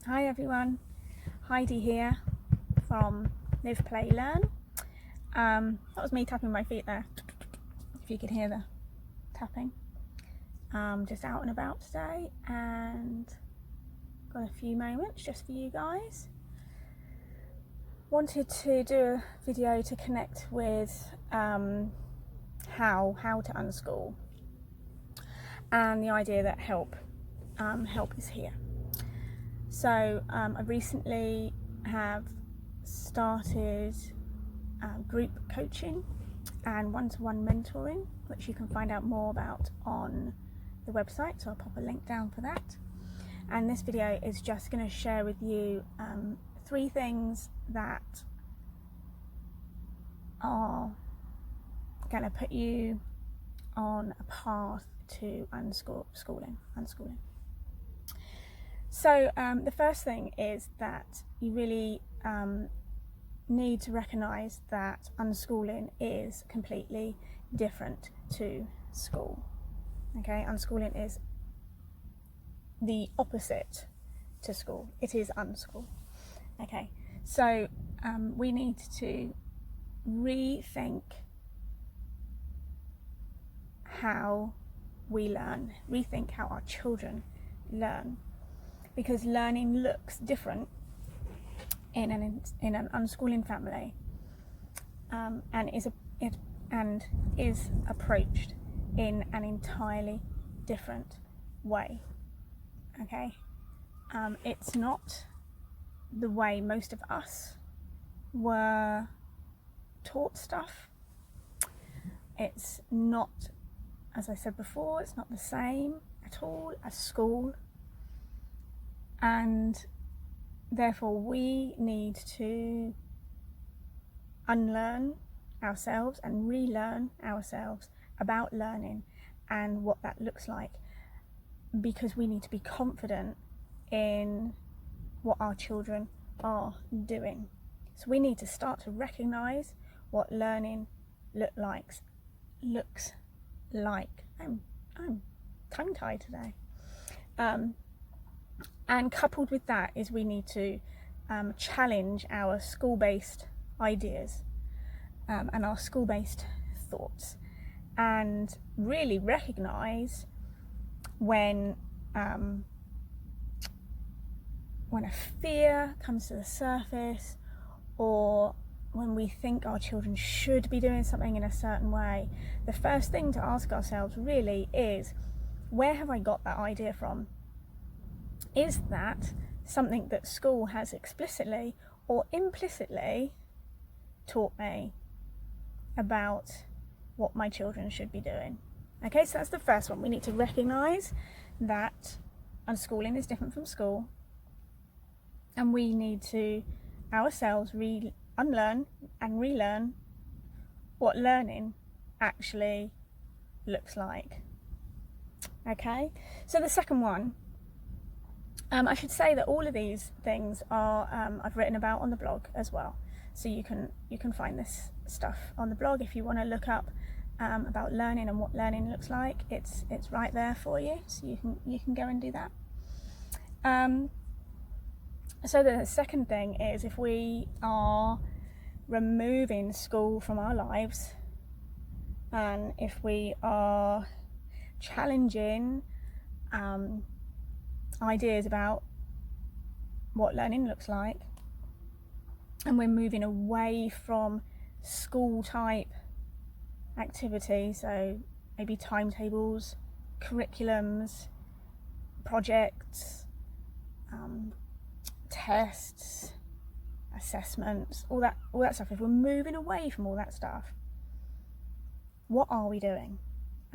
Hi everyone, Heidi here from Live, Play, Learn. That was me tapping my feet there, if you could hear the tapping. Just out and about today and got a few moments just for you guys. Wanted to do a video to connect with how to unschool and the idea that help is here. So I recently have started group coaching and one-to-one mentoring, which you can find out more about on the website, so I'll pop a link down for that. And this video is just going to share with you 3 things that are going to put you on a path to unschooling. So the first thing is that you really need to recognise that unschooling is completely different to school. Okay, unschooling is the opposite to school. It is unschool. Okay, so we need to rethink how we learn, rethink how our children learn, because learning looks different in an unschooling family, and is approached in an entirely different way. Okay, it's not the way most of us were taught stuff. It's not, as I said before, it's not the same at all as school, and therefore we need to unlearn ourselves and relearn ourselves about learning and what that looks like, because we need to be confident in what our children are doing. So we need to start to recognise what learning looks like. I'm tongue-tied today. And coupled with that is we need to challenge our school-based ideas and our school-based thoughts, and really recognise when a fear comes to the surface, or when we think our children should be doing something in a certain way. The first thing to ask ourselves really is, where have I got that idea from? Is that something that school has explicitly or implicitly taught me about what my children should be doing? Okay, so that's the first one. We need to recognise that unschooling is different from school, and we need to ourselves unlearn and relearn what learning actually looks like. Okay, so the second one, I should say that all of these things are I've written about on the blog as well, so you can find this stuff on the blog if you want to look up about learning and what learning looks like. It's right there for you, so you can go and do that. So the second thing is, if we are removing school from our lives, and if we are challenging ideas about what learning looks like, and we're moving away from school type activities, so maybe timetables, curriculums, projects, tests, assessments, all that stuff. If we're moving away from all that stuff, what are we doing?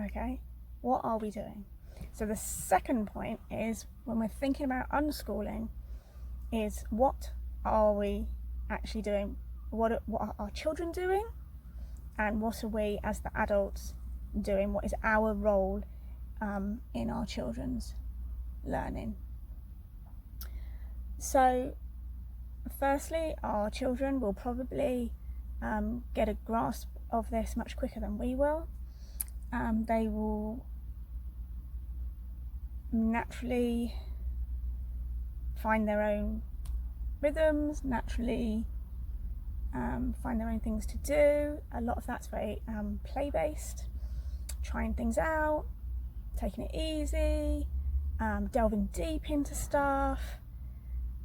Okay, what are we doing? So the second point is, when we're thinking about unschooling, is what are we actually doing? What are our children doing? And what are we as the adults doing? What is our role in our children's learning? So firstly, our children will probably get a grasp of this much quicker than we will. They will naturally find their own rhythms, naturally find their own things to do. A lot of that's very play-based, trying things out, taking it easy, delving deep into stuff,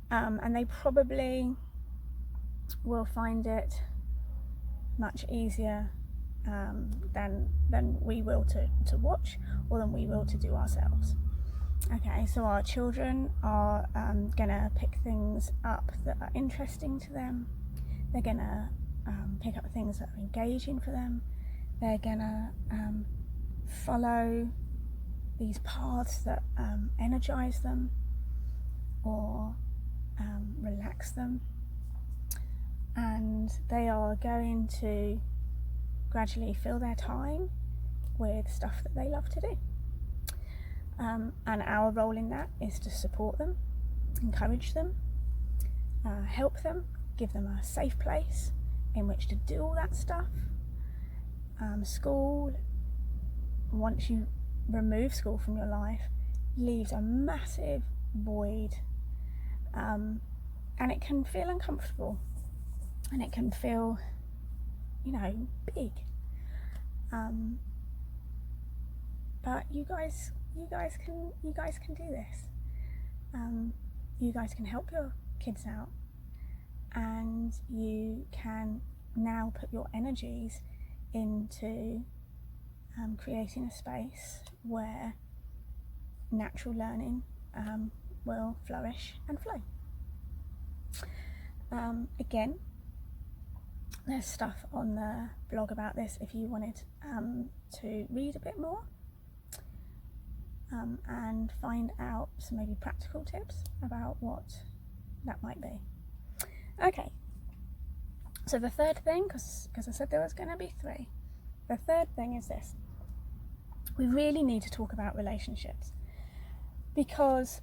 and they probably will find it much easier than we will to watch, or than we will to do ourselves. Okay, so our children are gonna pick things up that are interesting to them. They're gonna pick up things that are engaging for them. They're gonna follow these paths that energize them or relax them, and they are going to gradually fill their time with stuff that they love to do. And our role in that is to support them, encourage them, help them, give them a safe place in which to do all that stuff. School, once you remove school from your life, leaves a massive void, and it can feel uncomfortable, and it can feel, big. But you guys can do this. You guys can help your kids out, and you can now put your energies into creating a space where natural learning will flourish and flow. Again, there's stuff on the blog about this if you wanted to read a bit more and find out some maybe practical tips about what that might be. Okay, so the third thing, because I said there was going to be three, the third thing is this. We really need to talk about relationships, because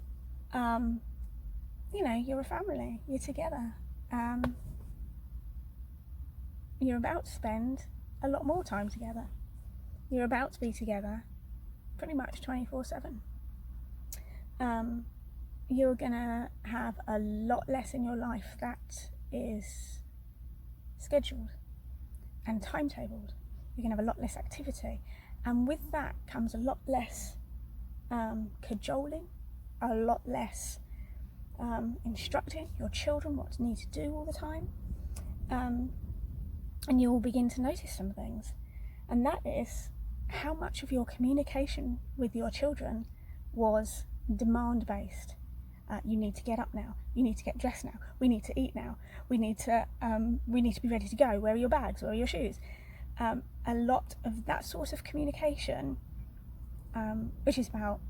you're a family, you're together, you're about to spend a lot more time together, you're about to be together pretty much 24/7. You're gonna have a lot less in your life that is scheduled and timetabled. You're gonna have a lot less activity, and with that comes a lot less cajoling, a lot less instructing your children what to need to do all the time, and you will begin to notice some things, and that is how much of your communication with your children was demand-based. You need to get up now, you need to get dressed now, we need to eat now, we need to be ready to go, where are your bags, where are your shoes? A lot of that sort of communication, which is about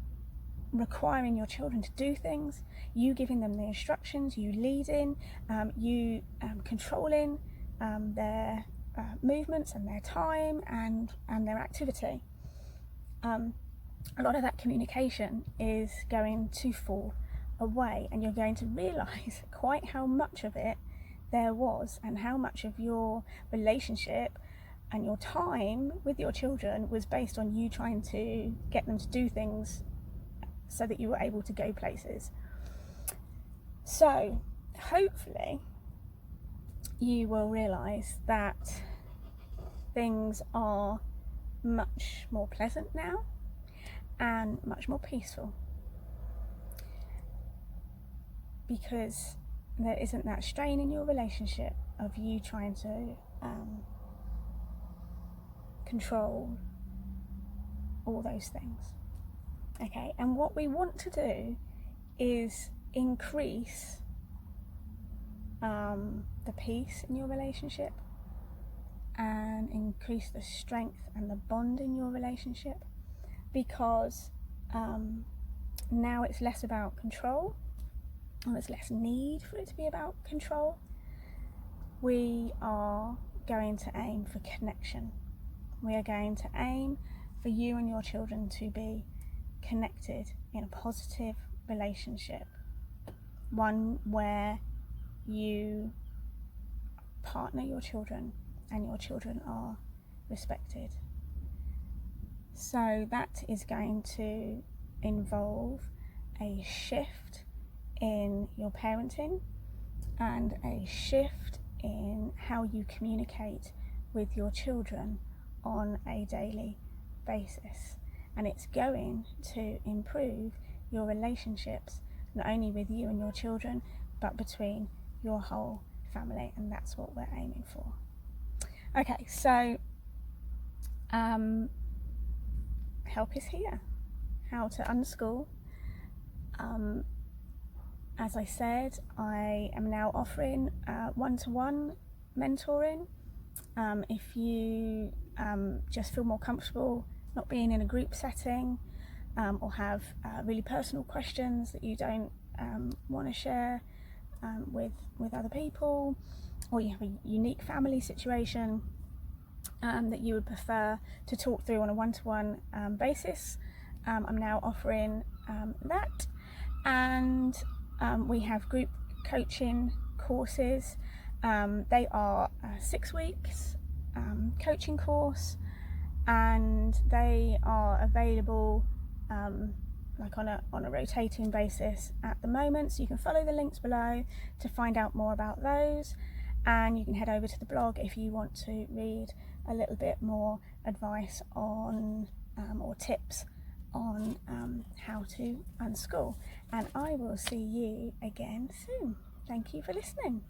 requiring your children to do things, you giving them the instructions, you leading, you controlling their movements and their time and their activity. A lot of that communication is going to fall away, and you're going to realise quite how much of it there was, and how much of your relationship and your time with your children was based on you trying to get them to do things so that you were able to go places. So hopefully you will realise that things are much more pleasant now and much more peaceful, because there isn't that strain in your relationship of you trying to control all those things. Okay, and what we want to do is increase the peace in your relationship and increase the strength and the bond in your relationship, because now it's less about control, and there's less need for it to be about control. We are going to aim for connection. We are going to aim for you and your children to be connected in a positive relationship, one where you partner your children and your children are respected. So that is going to involve a shift in your parenting and a shift in how you communicate with your children on a daily basis. And it's going to improve your relationships, not only with you and your children, but between your whole family, and that's what we're aiming for. Okay, so help is here. How to unschool. As I said, I am now offering one-to-one mentoring. If you just feel more comfortable not being in a group setting, or have really personal questions that you don't want to share with other people, or you have a unique family situation that you would prefer to talk through on a one-to-one basis, I'm now offering that. And we have group coaching courses. They are 6 weeks coaching course, and they are available like on a rotating basis at the moment, so you can follow the links below to find out more about those, and you can head over to the blog if you want to read a little bit more advice on or tips on how to unschool. And I will see you again soon. Thank you for listening.